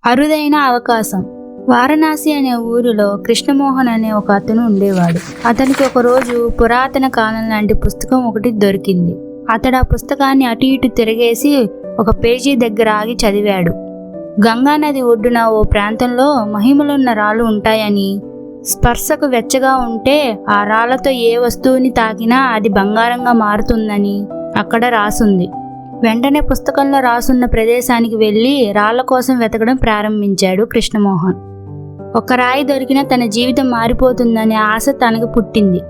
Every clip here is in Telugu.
అరుదైన అవకాశం. వారణాసి అనే ఊరిలో కృష్ణమోహన్ అనే ఒక అతను ఉండేవాడు. అతనికి ఒకరోజు పురాతన కాలం లాంటి పుస్తకం ఒకటి దొరికింది. అతడు ఆ పుస్తకాన్ని అటు ఇటు తిరగేసి ఒక పేజీ దగ్గర ఆగి చదివాడు. గంగానది ఒడ్డున ఓ ప్రాంతంలో మహిమలున్న రాళ్ళు ఉంటాయని, స్పర్శకు వెచ్చగా ఉంటే ఆ రాళ్లతో ఏ వస్తువుని తాకినా అది బంగారంగా మారుతుందని అక్కడ రాసుంది. వెంటనే పుస్తకంలో రాసున్న ప్రదేశానికి వెళ్ళి రాళ్ల కోసం వెతకడం ప్రారంభించాడు కృష్ణమోహన్. ఒక రాయి దొరికినా తన జీవితం మారిపోతుందనే ఆశ తనకు పుట్టింది.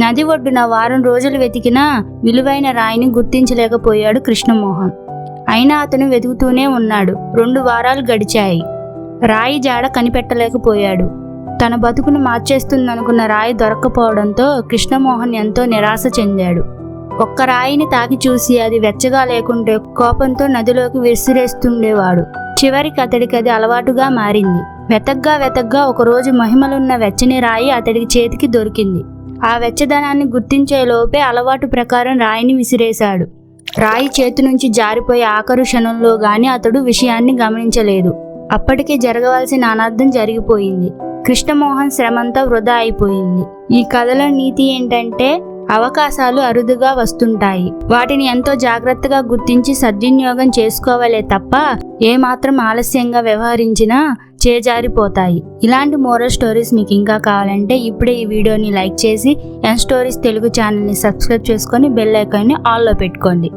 నది ఒడ్డున వారం రోజులు వెతికినా విలువైన రాయిని గుర్తించలేకపోయాడు కృష్ణమోహన్. అయినా అతను వెతుకుతూనే ఉన్నాడు. 2 వారాలు గడిచాయి. రాయి జాడ కనిపెట్టలేకపోయాడు. తన బతుకును మార్చేస్తుందనుకున్న రాయి దొరక్కపోవడంతో కృష్ణమోహన్ ఎంతో నిరాశ చెందాడు. ఒక్క రాయిని తాకి చూసి అది వెచ్చగా లేకుంటే కోపంతో నదిలోకి విసిరేస్తుండేవాడు. చివరికి అతడికి అది అలవాటుగా మారింది. వెతగ్గా ఒకరోజు మహిమలున్న వెచ్చని రాయి అతడికి చేతికి దొరికింది. ఆ వెచ్చదనాన్ని గుర్తించే లోపే అలవాటు ప్రకారం రాయిని విసిరేశాడు. రాయి చేతి నుంచి జారిపోయే ఆఖరు క్షణంలో గాని అతడు విషయాన్ని గమనించలేదు. అప్పటికే జరగవలసిన అనర్థం జరిగిపోయింది. కృష్ణమోహన్ శ్రమంతా వృధా అయిపోయింది. ఈ కథలో నీతి ఏంటంటే, అవకాశాలు అరుదుగా వస్తుంటాయి. వాటిని ఎంతో జాగ్రత్తగా గుర్తించి సద్వినియోగం చేసుకోవాలే తప్ప ఏమాత్రం ఆలస్యంగా వ్యవహరించినా చేజారిపోతాయి. ఇలాంటి మోరల్ స్టోరీస్ మీకు ఇంకా కావాలంటే ఇప్పుడే ఈ వీడియోని లైక్ చేసి ఎన్ స్టోరీస్ తెలుగు ఛానల్ని సబ్స్క్రైబ్ చేసుకొని బెల్ ఐకాన్ని ఆల్లో పెట్టుకోండి.